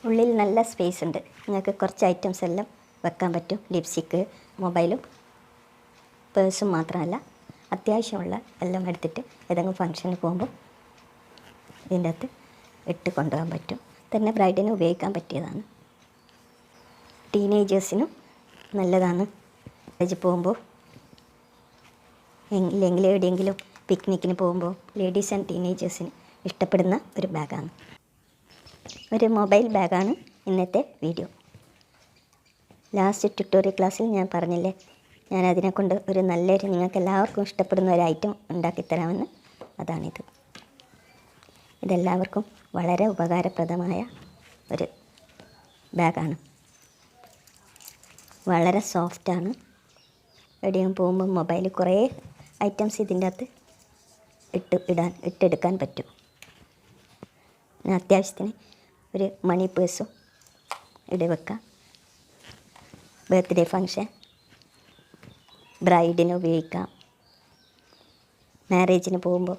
ഉള്ളിൽ നല്ല സ്പേസ് ഉണ്ട്. നിങ്ങൾക്ക് കുറച്ച് ഐറ്റംസ് എല്ലാം വെക്കാൻ പറ്റും. ലിപ്സ്റ്റിക്ക്, മൊബൈലും പേഴ്സും മാത്രമല്ല, അത്യാവശ്യമുള്ള എല്ലാം എടുത്തിട്ട് ഏതെങ്കിലും ഫംഗ്ഷന് പോകുമ്പോൾ ഇതിൻ്റെ അകത്ത് ഇട്ട് കൊണ്ടുപോകാൻ പറ്റും. തന്നെ ബ്രൈഡിന് ഉപയോഗിക്കാൻ പറ്റിയതാണ്. ടീനേജേഴ്സിനും നല്ലതാണ്. കോളേജിൽ പോകുമ്പോൾ ഇല്ലെങ്കിൽ എവിടെയെങ്കിലും പിക്നിക്കിന് പോകുമ്പോൾ ലേഡീസ് ആൻഡ് ടീനേജേഴ്സിന് ഇഷ്ടപ്പെടുന്ന ഒരു ബാഗാണ്. ഒരു മൊബൈൽ ബാഗാണ് ഇന്നത്തെ വീഡിയോ. ലാസ്റ്റ് ട്യൂട്ടോറിയൽ ക്ലാസ്സിൽ ഞാൻ പറഞ്ഞില്ലേ, ഞാൻ അതിനെക്കൊണ്ട് ഒരു നല്ലൊരു നിങ്ങൾക്ക് എല്ലാവർക്കും ഇഷ്ടപ്പെടുന്ന ഒരു ഐറ്റം ഉണ്ടാക്കിത്തരാമെന്ന്. അതാണിത്. ഇതെല്ലാവർക്കും വളരെ ഉപകാരപ്രദമായ ഒരു ബാഗാണ്. വളരെ സോഫ്റ്റാണ്. എവിടെയും പോകുമ്പോൾ മൊബൈൽ കുറേ ഐറ്റംസ് ഇതിൻ്റെ അകത്ത് ഇട്ടെടുക്കാൻ പറ്റും. അത്യാവശ്യത്തിന് ഒരു മണി പേഴ്സും ഇവിടെ വെക്കാം. ബർത്ത്ഡേ ഫങ്ഷൻ, ബ്രൈഡിന് ഉപയോഗിക്കാം. മാരേജിന് പോകുമ്പോൾ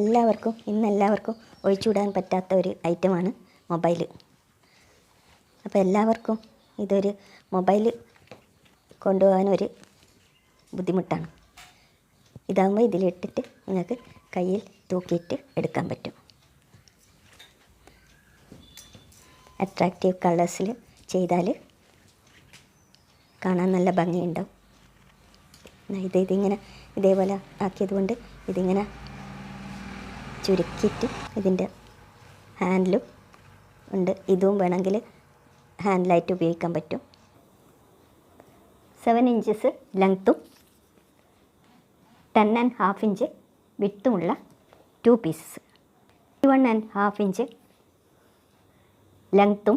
എല്ലാവർക്കും ഇന്നെല്ലാവർക്കും ഒഴിച്ചുവിടാൻ പറ്റാത്ത ഒരു ഐറ്റമാണ് മൊബൈൽ. അപ്പോൾ എല്ലാവർക്കും ഇതൊരു മൊബൈൽ കൊണ്ടുപോകാനൊരു ബുദ്ധിമുട്ടാണ്. ഇതാകുമ്പോൾ ഇതിലിട്ടിട്ട് നിങ്ങൾക്ക് കയ്യിൽ തൂക്കിയിട്ട് എടുക്കാൻ പറ്റും. അട്രാക്റ്റീവ് കളേഴ്സിൽ ചെയ്താൽ കാണാൻ നല്ല ഭംഗിയുണ്ടാവും. ഇതിങ്ങനെ ഇതേപോലെ ആക്കിയതുകൊണ്ട് ഇതിങ്ങനെ ചുരുക്കിയിട്ട് ഇതിൻ്റെ ഹാൻഡിലും ഉണ്ട്. ഇതും വേണമെങ്കിൽ ഹാൻഡിലായിട്ട് ഉപയോഗിക്കാൻ പറ്റും. 7 ഇഞ്ചസ് ലെങ്ത്തും 10.5 ഇഞ്ച് വിട്ടുമുള്ള 2 പീസസ്. 1.5 ഇഞ്ച് ലെങ്ത്തും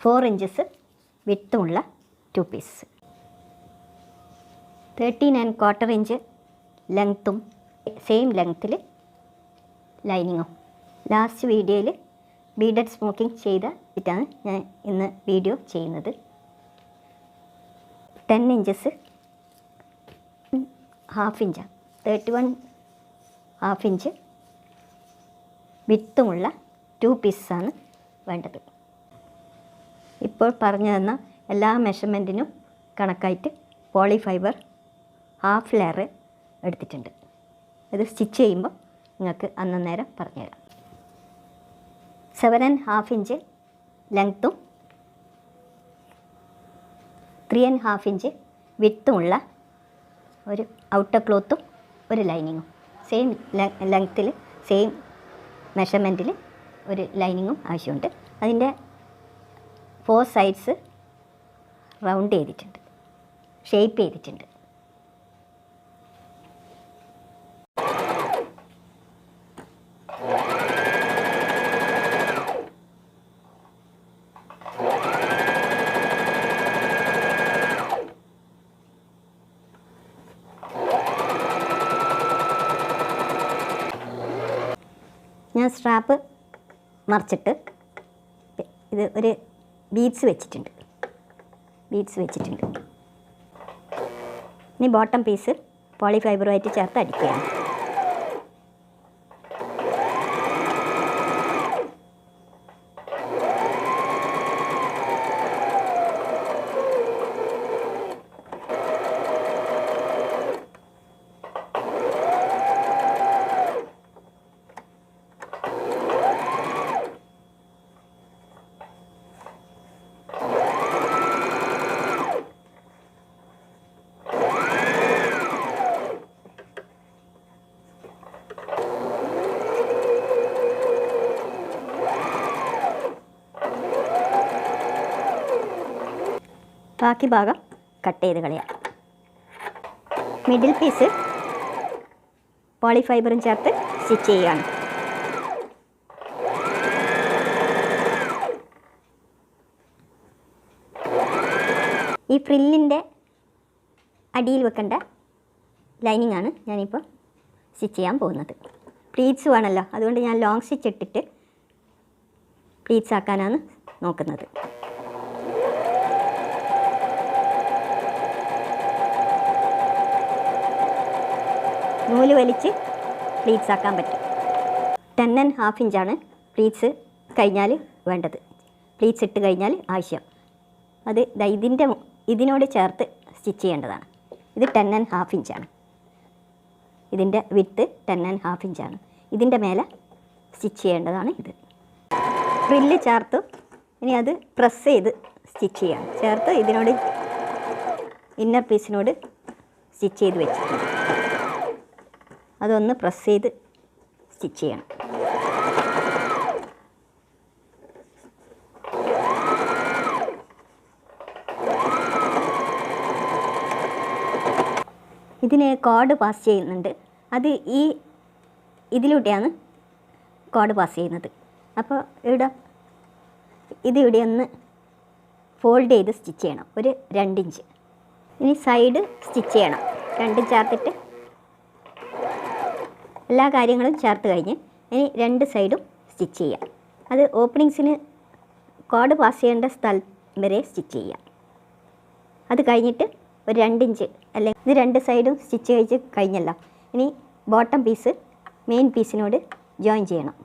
4 ഇഞ്ചസ് വിട്ടുമുള്ള 2 പീസസ്. 13.25 ഇഞ്ച് ലെങ്ത്തും സെയിം ലെങ്ത്തിൽ ലൈനിങ്ങും. ലാസ്റ്റ് വീഡിയോയിൽ ബീഡഡ് സ്മോക്കിംഗ് ചെയ്തിട്ടാണ് ഞാൻ ഇന്ന് വീഡിയോ ചെയ്യുന്നത്. 10 ഇഞ്ചസ് 1/2 ഇഞ്ചാണ്. 31.5 ഇഞ്ച് വിട്ടുമുള്ള 2 പീസാണ് വേണ്ടത്. ഇപ്പോൾ പറഞ്ഞു തന്ന എല്ലാ മെഷർമെൻറ്റിനും കണക്കായിട്ട് പോളിഫൈബർ 1/2 ലെയർ എടുത്തിട്ടുണ്ട്. ഇത് സ്റ്റിച്ച് ചെയ്യുമ്പോൾ നിങ്ങൾക്ക് അന്നേരം പറഞ്ഞുതരാം. 7.5 ഇഞ്ച് ലെങ്ത്തും 3.5 ഇഞ്ച് വിട്ടുമുള്ള ഒരു ഔട്ടർ ക്ലോത്തും ഒരു ലൈനിങ്ങും. സെയിം ലെങ്ത്തിൽ സെയിം മെഷർമെൻറ്റിൽ ഒരു ലൈനിങ്ങും ആവശ്യമുണ്ട്. അതിൻ്റെ 4 സൈഡ്സ് റൗണ്ട് ചെയ്തിട്ടുണ്ട്, ഷേപ്പ് ചെയ്തിട്ടുണ്ട്. ഞാൻ സ്ട്രാപ്പ് മറിച്ചിട്ട് ഇത് ഒരു ബീഡ്സ് വെച്ചിട്ടുണ്ട്. ഇനി ബോട്ടം പീസ് പോളിഫൈബറുമായിട്ട് ചേർത്ത് അടിക്കുകയാണ്. ബാക്കി ഭാഗം കട്ട് ചെയ്ത് കളയാം. മിഡിൽ പീസ് പോളിഫൈബറും ചേർത്ത് സ്റ്റിച്ച് ചെയ്യുകയാണ്. ഈ ഫ്രില്ലിൻ്റെ അടിയിൽ വെക്കേണ്ട ലൈനിങ് ആണ് ഞാനിപ്പോൾ സ്റ്റിച്ച് ചെയ്യാൻ പോകുന്നത്. പ്ലീറ്റ്സ് വേണമല്ലോ, അതുകൊണ്ട് ഞാൻ ലോങ് സ്റ്റിച്ച് ഇട്ടിട്ട് പ്ലീറ്റ്സ് ആക്കാനാണ് നോക്കുന്നത്. നൂല് വലിച്ച് പ്ലീറ്റ്സ് ആക്കാൻ പറ്റും. 10.5 ഇഞ്ചാണ് പ്ലീറ്റ്സ് കഴിഞ്ഞാൽ വേണ്ടത്, പ്ലീറ്റ്സ് ഇട്ട് കഴിഞ്ഞാൽ ആവശ്യം അത് ഇതിനോട് ചേർത്ത് സ്റ്റിച്ച് ചെയ്യേണ്ടതാണ്. ഇത് 10.5 ഇഞ്ചാണ്, ഇതിൻ്റെ വിഡ്ത്ത് 10.5 ഇഞ്ചാണ്. ഇതിൻ്റെ മേലെ സ്റ്റിച്ച് ചെയ്യേണ്ടതാണ് ഇത്. ഫ്രില്ല് ചേർത്തു, ഇനി അത് പ്രസ് ചെയ്ത് സ്റ്റിച്ച് ചെയ്യണം. ചേർത്ത് ഇതിനോട് ഇന്നർ പീസിനോട് സ്റ്റിച്ച് ചെയ്ത് വെച്ചിട്ടുണ്ട്, അതൊന്ന് പ്രസ് ചെയ്ത് സ്റ്റിച്ച് ചെയ്യണം. ഇതിന് കോഡ് പാസ് ചെയ്യുന്നുണ്ട്, അത് ഇതിലൂടെയാണ് കോഡ് പാസ് ചെയ്യുന്നത്. അപ്പോൾ ഇവിടെ ഒന്ന് ഫോൾഡ് ചെയ്ത് സ്റ്റിച്ച് ചെയ്യണം, ഒരു 2 ഇഞ്ച്. ഇനി സൈഡ് സ്റ്റിച്ച് ചെയ്യണം, 2 ചേർത്തിട്ട് എല്ലാ കാര്യങ്ങളും ചേർത്ത് കഴിഞ്ഞ് ഇനി 2 സൈഡും സ്റ്റിച്ച് ചെയ്യാം. അത് ഓപ്പണിങ്സിന് കോഡ് പാസ് ചെയ്യേണ്ട സ്ഥലം വരെ സ്റ്റിച്ച് ചെയ്യാം. അത് കഴിഞ്ഞിട്ട് ഒരു 2 ഇഞ്ച് അല്ലെങ്കിൽ ഇത് 2 സൈഡും സ്റ്റിച്ച് കഴിച്ച് കഴിഞ്ഞല്ലോ. ഇനി ബോട്ടം പീസ് മെയിൻ പീസിനോട് ജോയിൻ ചെയ്യണം.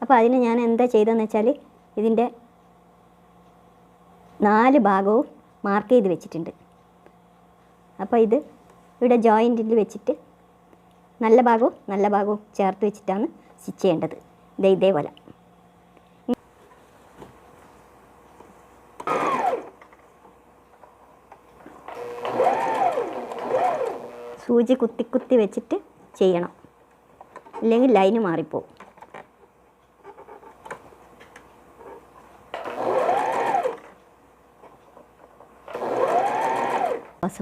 അപ്പോൾ അതിന് ഞാൻ എന്താ ചെയ്തതെന്ന് വെച്ചാൽ ഇതിൻ്റെ 4 ഭാഗവും മാർക്ക് ചെയ്ത് വെച്ചിട്ടുണ്ട്. അപ്പോൾ ഇത് ഇവിടെ ജോയിൻറ്റിൽ വെച്ചിട്ട് നല്ല ഭാഗവും ചേർത്ത് വെച്ചിട്ടാണ് സ്റ്റിച്ച് ചെയ്യേണ്ടത്. ഇതേപോലെ സൂചി കുത്തി വെച്ചിട്ട് ചെയ്യണം, ഇല്ലെങ്കിൽ ലൈന് മാറിപ്പോവും.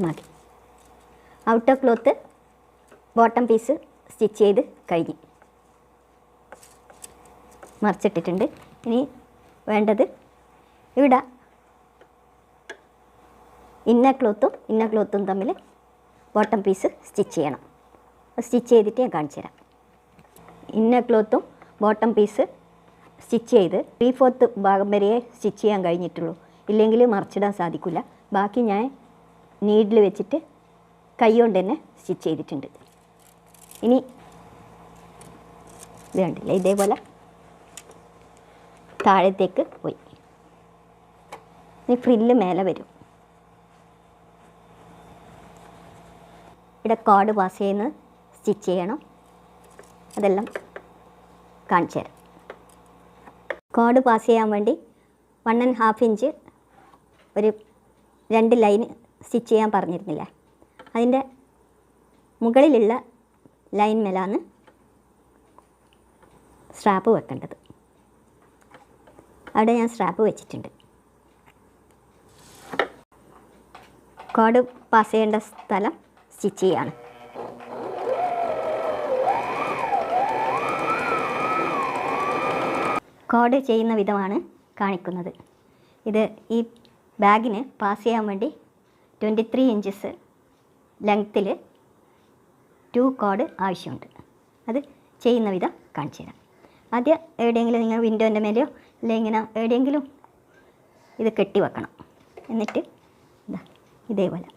മതി. Outer cloth bottom piece stitch ചെയ്ത് കഴിഞ്ഞ് മറിച്ചിട്ടിട്ടുണ്ട്. ഇനി വേണ്ടത് ഇവിടെ ഇന്നർ ക്ലോത്തും തമ്മിൽ ബോട്ടം പീസ് സ്റ്റിച്ച് ചെയ്യണം. സ്റ്റിച്ച് ചെയ്തിട്ട് ഞാൻ കാണിച്ചു തരാം. ഇന്നർ ക്ലോത്തും ബോട്ടം പീസ് സ്റ്റിച്ച് ചെയ്ത് 3/4 ഭാഗം വരെ സ്റ്റിച്ച് ചെയ്യാൻ കഴിഞ്ഞിട്ടുള്ളൂ, ഇല്ലെങ്കിൽ മറിച്ചിടാൻ സാധിക്കില്ല. ബാക്കി ഞാൻ നീഡിൽ വെച്ചിട്ട് കൈ കൊണ്ട് തന്നെ സ്റ്റിച്ച് ചെയ്തിട്ടുണ്ട്. ഇനി ഇത് കണ്ടില്ലേ, ഇതേപോലെ താഴത്തേക്ക് പോയി. ഇനി ഫ്രില്ല് മേലെ വരും. ഇവിടെ കോഡ് പാസ് ചെയ്യുന്നത് സ്റ്റിച്ച് ചെയ്യണം, അതെല്ലാം കാണിച്ചു തരാം. കോഡ് പാസ് ചെയ്യാൻ വേണ്ടി 1.5 ഇഞ്ച് ഒരു 2 ലൈൻ സ്റ്റിച്ച് ചെയ്യാൻ പറഞ്ഞിരുന്നില്ല, അതിൻ്റെ മുകളിലുള്ള ലൈൻ മേലാണ് സ്ട്രാപ്പ് വെക്കേണ്ടത്. അവിടെ ഞാൻ സ്ട്രാപ്പ് വെച്ചിട്ടുണ്ട്. കോഡ് പാസ് ചെയ്യേണ്ട സ്ഥലം സ്റ്റിച്ച് ചെയ്യാണ്. കോഡ് ചെയ്യുന്ന വിധമാണ് കാണിക്കുന്നത്. ഇത് ഈ ബാഗിന് പാസ് ചെയ്യാൻ വേണ്ടി 23 ഇഞ്ചസ് ലെങ്ത്തിൽ 2 കോഡ് ആവശ്യമുണ്ട്. അത് ചെയ്യുന്ന വിധം കാണിച്ചു തരാം. ആദ്യം എവിടെയെങ്കിലും നിങ്ങൾ വിൻഡോൻ്റെ മേലെയോ അല്ലെങ്കിൽ ഇങ്ങനെ എവിടെയെങ്കിലും ഇത് കെട്ടി വെക്കണം. എന്നിട്ട് ഇതേപോലെ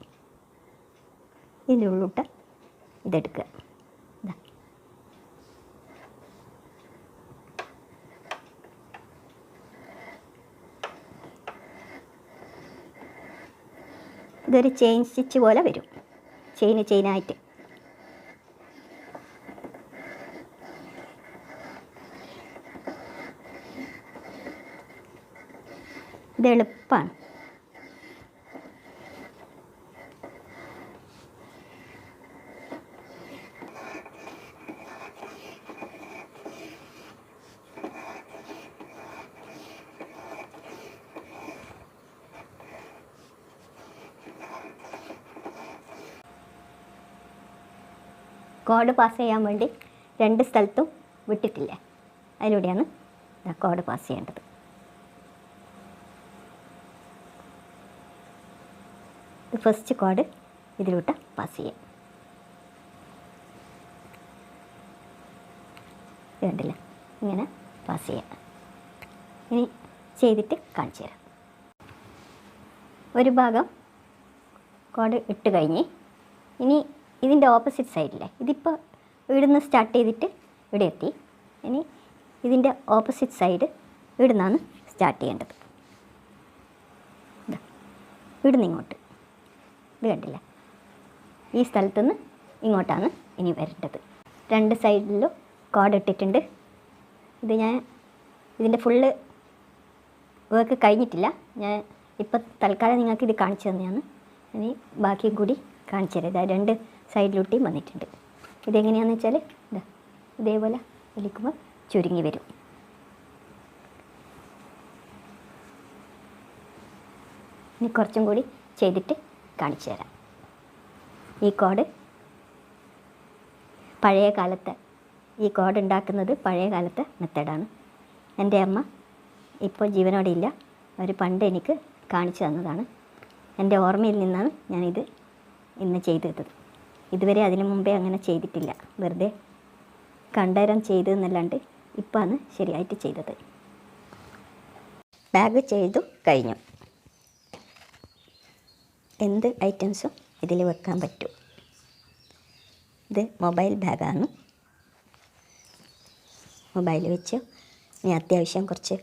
ഇതിൻ്റെ ഉള്ളിട്ട് ഇതെടുക്കുക. ഇതൊരു ചെയിൻ സ്റ്റിച്ച് പോലെ വരും, ചെയിനായിട്ട്. ഇത് എളുപ്പമാണ്. കോഡ് പാസ് ചെയ്യാൻ വേണ്ടി 2 സ്ഥലത്തും വിട്ടിട്ടില്ലേ, അതിലൂടെയാണ് കോഡ് പാസ് ചെയ്യേണ്ടത്. ഫസ്റ്റ് കോഡ് ഇതിലൂടെ പാസ് ചെയ്യാം. കണ്ടില്ല, ഇങ്ങനെ പാസ് ചെയ്യാം. ഇനി ചെയ്തിട്ട് കാണിച്ചു തരാം. ഒരു ഭാഗം കോഡ് ഇട്ട് കഴിഞ്ഞ് ഇനി ഇതിൻ്റെ ഓപ്പോസിറ്റ് സൈഡിലെ ഇതിപ്പോൾ ഇവിടുന്ന് സ്റ്റാർട്ട് ചെയ്തിട്ട് ഇവിടെ എത്തി. ഇനി ഇതിൻ്റെ ഓപ്പോസിറ്റ് സൈഡ് ഇവിടുന്നാണ് സ്റ്റാർട്ട് ചെയ്യേണ്ടത്. ഇവിടുന്ന് ഇങ്ങോട്ട്, ഇത് കണ്ടില്ല, ഈ സ്ഥലത്തുനിന്ന് ഇങ്ങോട്ടാണ് ഇനി വരേണ്ടത്. 2 സൈഡിലും കോഡ് ഇട്ടിട്ടുണ്ട്. ഇത് ഞാൻ ഇതിൻ്റെ ഫുള്ള് വർക്ക് കഴിഞ്ഞിട്ടില്ല. ഞാൻ ഇപ്പം തൽക്കാലം നിങ്ങൾക്ക് ഇത് കാണിച്ചു തന്നെയാണ്. ഇനി ബാക്കിയും കൂടി കാണിച്ചു തരാം. ഇതാ 2 സൈഡിലൂട്ടിയും വന്നിട്ടുണ്ട്. ഇതെങ്ങനെയാണെന്ന് വെച്ചാൽ ഇതേപോലെ വലിക്കുമ്പോൾ ചുരുങ്ങി വരും. ഇനി കുറച്ചും കൂടി ചെയ്തിട്ട് കാണിച്ചു തരാം. ഈ കോഡ് പഴയ കാലത്തെ, ഈ കോഡ് ഉണ്ടാക്കുന്നത് പഴയ കാലത്തെ മെത്തേഡാണ്. എൻ്റെ അമ്മ ഇപ്പോൾ ജീവനോടെ ഇല്ല, അവർ പണ്ട് എനിക്ക് കാണിച്ചു തന്നതാണ്. എൻ്റെ ഓർമ്മയിൽ നിന്നാണ് ഞാനിത് ഇന്ന് ചെയ്തത്. ഇതുവരെ അതിനു മുമ്പേ അങ്ങനെ ചെയ്തിട്ടില്ല. വെറുതെ കണ്ടേരം ചെയ്തതെന്നല്ലാണ്ട് ഇപ്പാണ് ശരിയായിട്ട് ചെയ്തത്. ബാഗ് ചെയ്തു കഴിഞ്ഞു. എന്ത് ഐറ്റംസും ഇതിൽ വെക്കാൻ പറ്റും. ഇത് മൊബൈൽ ബാഗാണ്. മൊബൈൽ വെച്ച് ഇനി അത്യാവശ്യം കുറച്ച്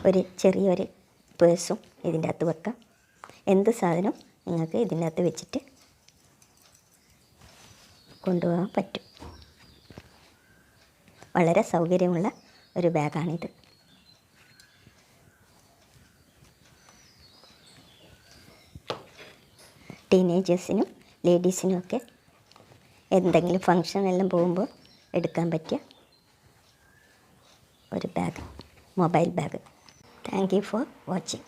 ഒരു ചെറിയൊരു പേഴ്സും ഇതിൻ്റെ അകത്ത് വെക്കാം. എന്ത് സാധനം നിങ്ങൾക്ക് ഇതിൻ്റെ അകത്ത് വെച്ചിട്ട് കൊണ്ടുപോകാൻ പറ്റും. വളരെ സൗകര്യമുള്ള ഒരു ബാഗാണിത്. ടീനേജേഴ്സിനും ലേഡീസിനും ഒക്കെ എന്തെങ്കിലും ഫങ്ഷനെല്ലാം പോകുമ്പോൾ എടുക്കാൻ പറ്റിയ ഒരു bag, mobile bag. Thank you for watching.